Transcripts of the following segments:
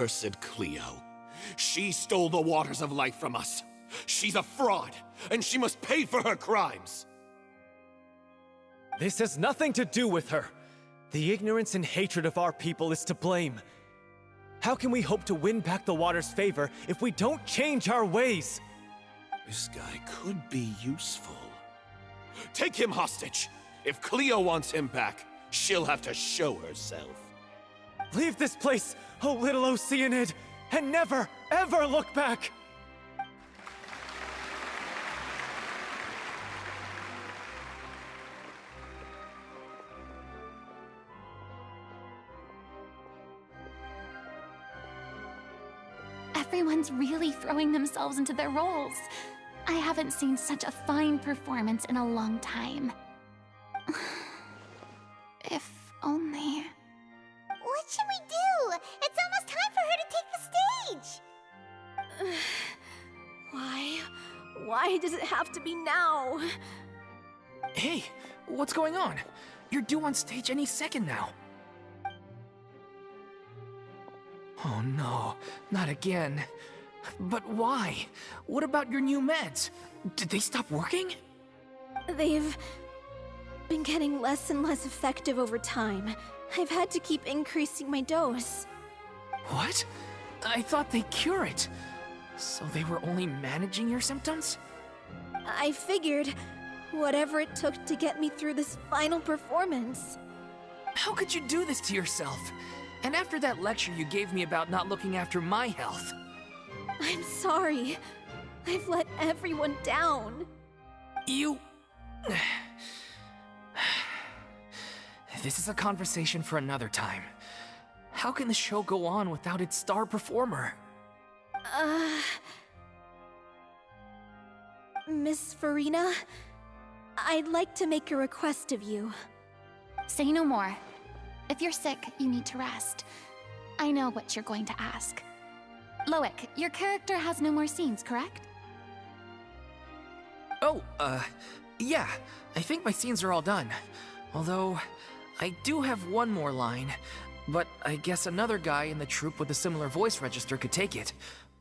accursed Cleo. She stole the waters of life from us. She's a fraud, and she must pay for her crimes. This has nothing to do with her. The ignorance and hatred of our people is to blame. How can we hope to win back the water's favor if we don't change our ways? This guy could be useful. Take him hostage. If Cleo wants him back, she'll have to show herself. Leave this place, O little Oceanid, and never, ever look back! Everyone's really throwing themselves into their roles. I haven't seen such a fine performance in a long time. If only... What should we do? It's almost time for her to take the stage! Why? Why does it have to be now? Hey, what's going on? You're due on stage any second now. Oh no, not again. But why? What about your new meds? Did they stop working? They've been getting less and less effective over time. I've had to keep increasing my dose. What? I thought they cure it. So they were only managing your symptoms? I figured whatever it took to get me through this final performance. How could you do this to yourself? And after that lecture you gave me about not looking after my health. I'm sorry. I've let everyone down. You... This is a conversation for another time. How can the show go on without its star performer? Miss Furina, I'd like to make a request of you. Say no more. If you're sick, you need to rest. I know what you're going to ask. Loic, your character has no more scenes, correct? Oh, yeah. I think my scenes are all done. Although, I do have one more line. But I guess another guy in the troupe with a similar voice register could take it.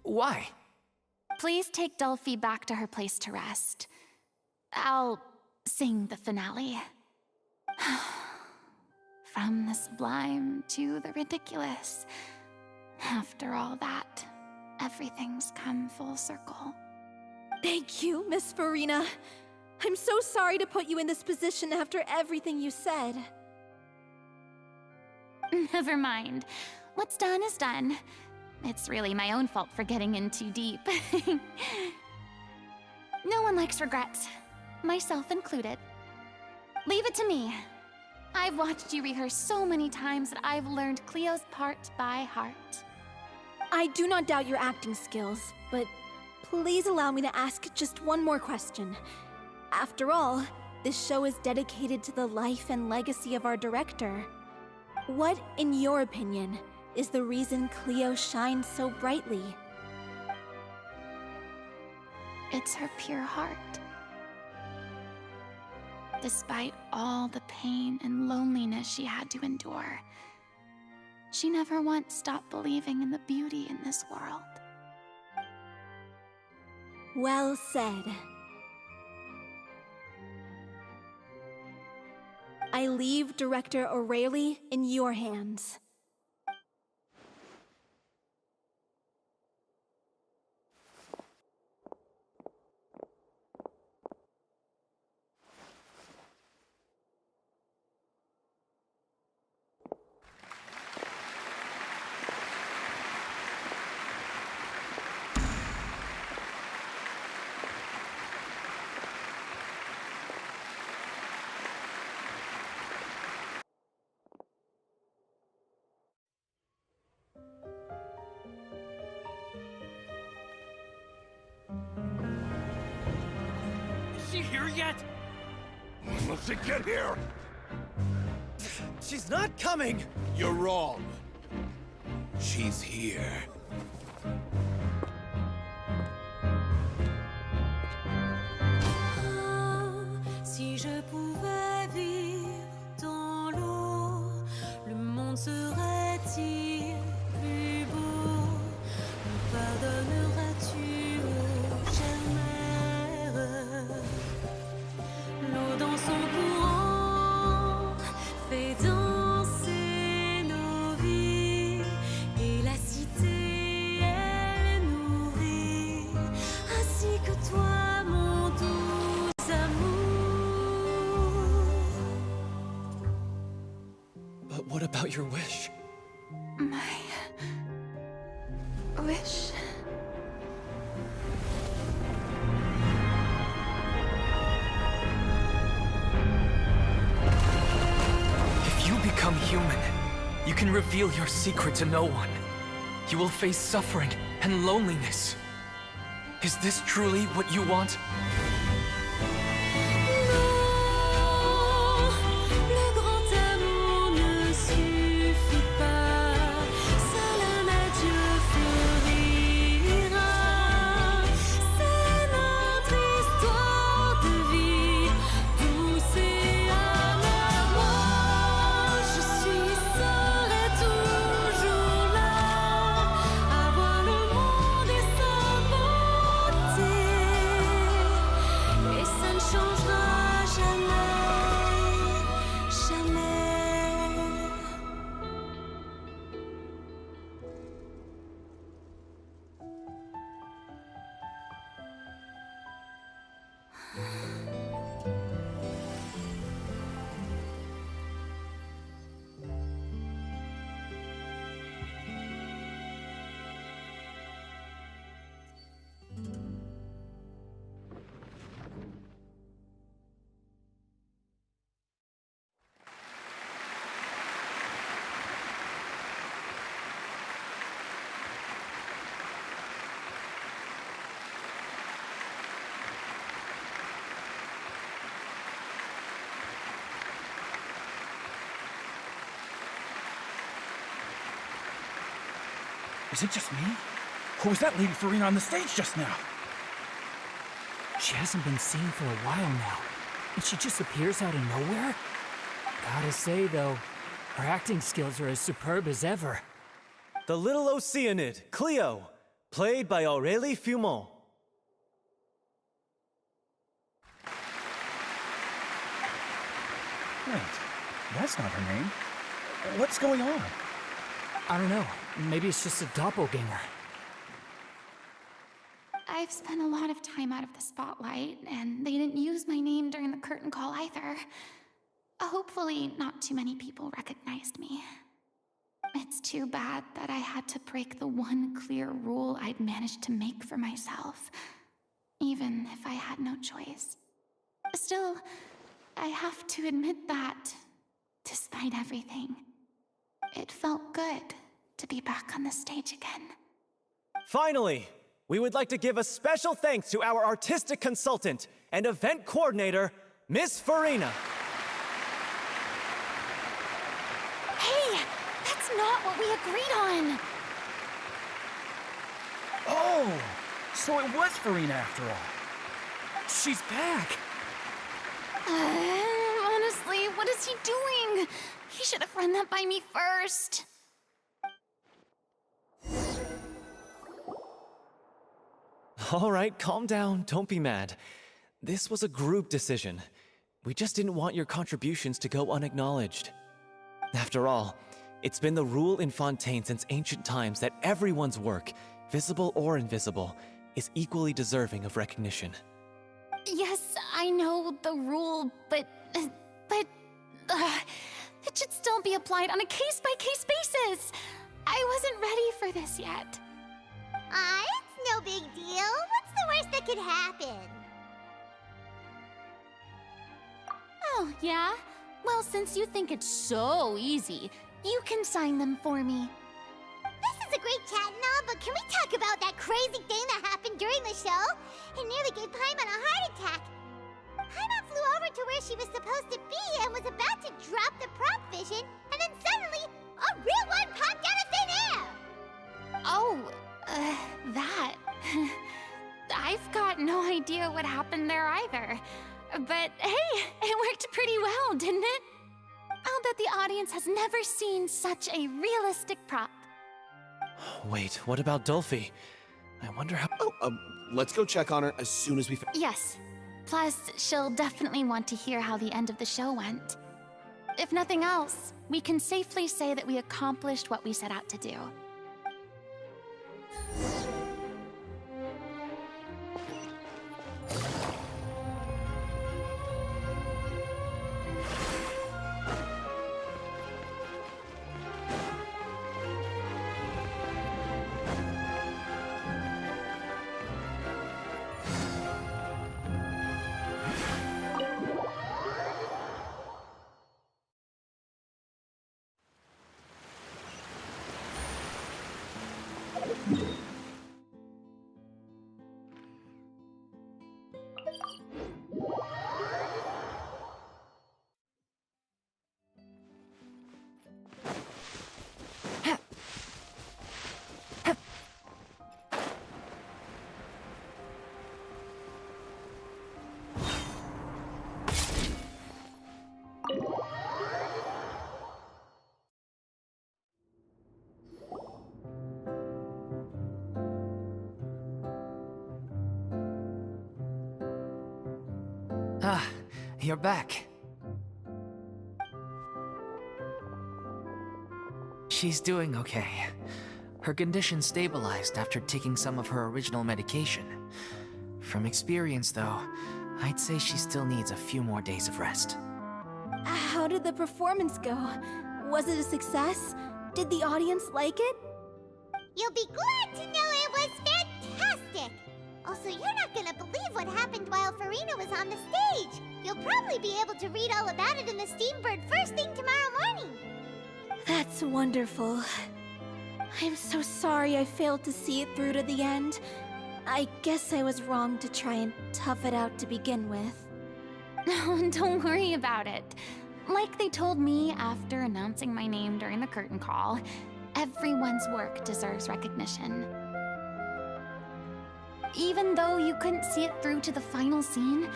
Why? Please take Delphi back to her place to rest. I'll sing the finale. From the sublime to the ridiculous. After all that, everything's come full circle. Thank you, Miss Furina. I'm so sorry to put you in this position after everything you said. Never mind. What's done is done. It's really my own fault for getting in too deep. No one likes regrets, myself included. Leave it to me. I've watched you rehearse so many times that I've learned Cleo's part by heart. I do not doubt your acting skills, but please allow me to ask just one more question. After all, this show is dedicated to the life and legacy of our director. What, in your opinion, is the reason Cleo shines so brightly? It's her pure heart. Despite all the pain and loneliness she had to endure, she never once stopped believing in the beauty in this world. Well said. I leave Director O'Reilly in your hands. Is she here yet? When will she get here? She's not coming! You're wrong. She's here. Si je pouvais vivre dans l'eau, le monde serait-il plus beau? But what about your wish? My wish. If you become human, you can reveal your secret to no one. You will face suffering and loneliness. Is this truly what you want? Le grand amour ne suffit pas, seul un adieu fleurira. C'est notre histoire de vie, douce et amère. Moi, je serai toujours là, à voir le monde et sa beauté. Et ça ne changera jamais, jamais. Is it just me? Or was that Lady Furina on the stage just now? She hasn't been seen for a while now, and she just appears out of nowhere? Gotta say, though, her acting skills are as superb as ever. The little Oceanid, Cleo, played by Aurélie Fumont. Wait, that's not her name. What's going on? I don't know, maybe it's just a doppelganger. I've spent a lot of time out of the spotlight, and they didn't use my name during the curtain call either. Hopefully, not too many people recognized me. It's too bad that I had to break the one clear rule I'd managed to make for myself, even if I had no choice. Still, I have to admit that, despite everything, it felt good to be back on the stage again. Finally, we would like to give a special thanks to our artistic consultant and event coordinator, Miss Furina. Hey, that's not what we agreed on! Oh, so it was Furina after all. She's back! Honestly, what is he doing? He should have run that by me first. All right, calm down, don't be mad. This was a group decision. We just didn't want your contributions to go unacknowledged. After all, it's been the rule in Fontaine since ancient times that everyone's work, visible or invisible, is equally deserving of recognition. Yes, I know the rule, but it should still be applied on a case-by-case basis. I wasn't ready for this yet. It's no big deal. What's the worst that could happen? Oh, yeah? Well, since you think it's so easy, you can sign them for me. This is a great chat and all, but can we talk about that crazy thing that happened during the show? It nearly gave Paimon a heart attack. Paimon flew over to where she was supposed to be and was about to drop the prop vision, and then suddenly, a real one popped out of thin air! Oh, that. I've got no idea what happened there either. But hey, it worked pretty well, didn't it? I'll bet the audience has never seen such a realistic prop. Wait, what about Dolphy? I wonder how— Let's go check on her as soon as we Yes. Plus, she'll definitely want to hear how the end of the show went. If nothing else, we can safely say that we accomplished what we set out to do. Ah, you're back. She's doing okay. Her condition stabilized after taking some of her original medication. From experience, though, I'd say she still needs a few more days of rest. How did the performance go? Was it a success? Did the audience like it? You'll be glad to know it was fantastic! Also, you're not gonna believe what happened while Furina was on the stage. You'll probably be able to read all about it in the Steambird first thing tomorrow morning. That's wonderful. I'm so sorry I failed to see it through to the end. I guess I was wrong to try and tough it out to begin with. No, don't worry about it. Like they told me after announcing my name during the curtain call, everyone's work deserves recognition. Even though you couldn't see it through to the final scene,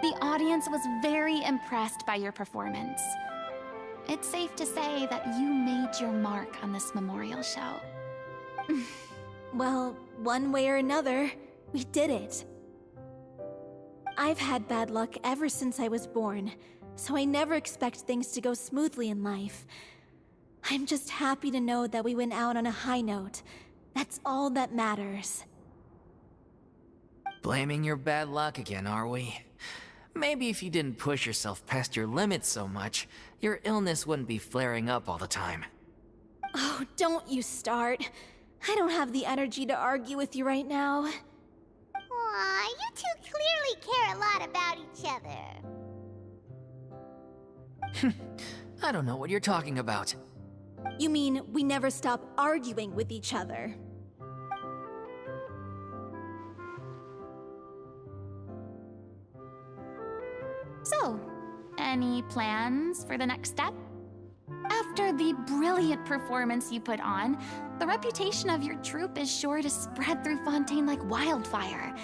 the audience was very impressed by your performance. It's safe to say that you made your mark on this memorial show. Well, one way or another, we did it. I've had bad luck ever since I was born, so I never expect things to go smoothly in life. I'm just happy to know that we went out on a high note. That's all that matters. Blaming your bad luck again, are we? Maybe if you didn't push yourself past your limits so much, your illness wouldn't be flaring up all the time. Oh, don't you start. I don't have the energy to argue with you right now. Aw, you two clearly care a lot about each other. I don't know what you're talking about. You mean we never stop arguing with each other? So, any plans for the next step? After the brilliant performance you put on, the reputation of your troupe is sure to spread through Fontaine like wildfire.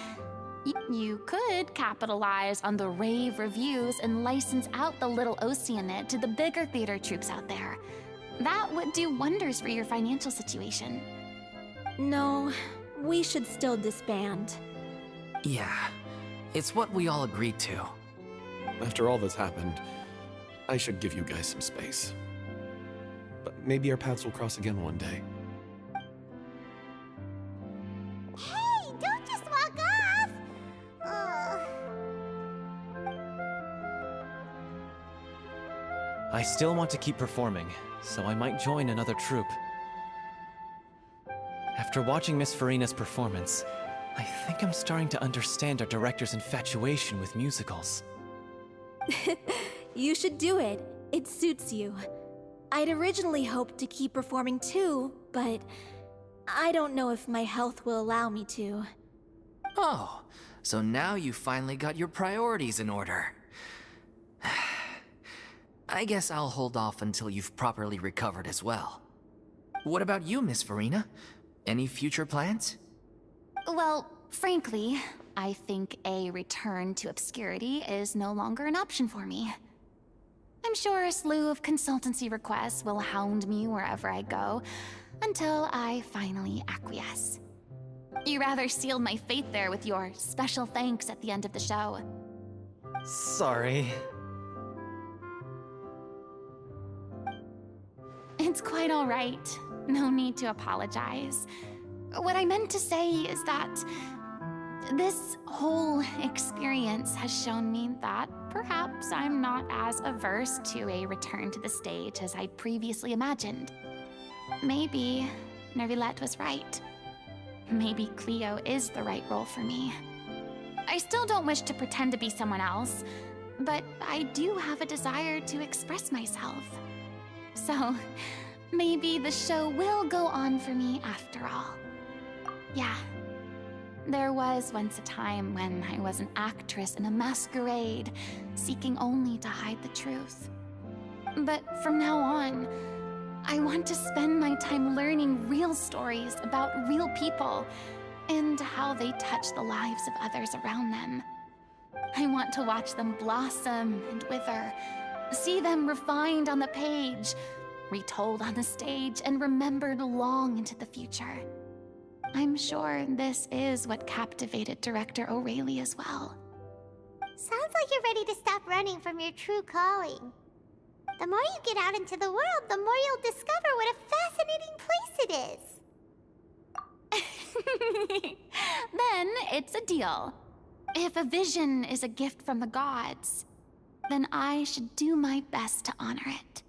You could capitalize on the rave reviews and license out the Little Oceanid to the bigger theater troupes out there. That would do wonders for your financial situation. No, we should still disband. Yeah, it's what we all agreed to. After all that's happened, I should give you guys some space. But maybe our paths will cross again one day. Hey, don't just walk off! I still want to keep performing, so I might join another troupe. After watching Miss Furina's performance, I think I'm starting to understand our director's infatuation with musicals. You should do it. It suits you. I'd originally hoped to keep performing too, but I don't know if my health will allow me to. Oh, so now you finally got your priorities in order. I guess I'll hold off until you've properly recovered as well. What about you, Miss Furina? Any future plans? Well, frankly, I think a return to obscurity is no longer an option for me. I'm sure a slew of consultancy requests will hound me wherever I go, until I finally acquiesce. You rather sealed my fate there with your special thanks at the end of the show. Sorry. It's quite all right. No need to apologize. What I meant to say is that this whole experience has shown me that perhaps I'm not as averse to a return to the stage as I previously imagined. Maybe Nervilette was right. Maybe Cleo is the right role for me. I still don't wish to pretend to be someone else, but I do have a desire to express myself. So, maybe the show will go on for me after all. Yeah. There was once a time when I was an actress in a masquerade, seeking only to hide the truth. But from now on, I want to spend my time learning real stories about real people and how they touch the lives of others around them. I want to watch them blossom and wither, see them refined on the page, retold on the stage, and remembered long into the future. I'm sure this is what captivated director O'Reilly as well. Sounds like you're ready to stop running from your true calling. The more you get out into the world, the more you'll discover what a fascinating place it is. Then it's a deal. If a vision is a gift from the gods, then I should do my best to honor it.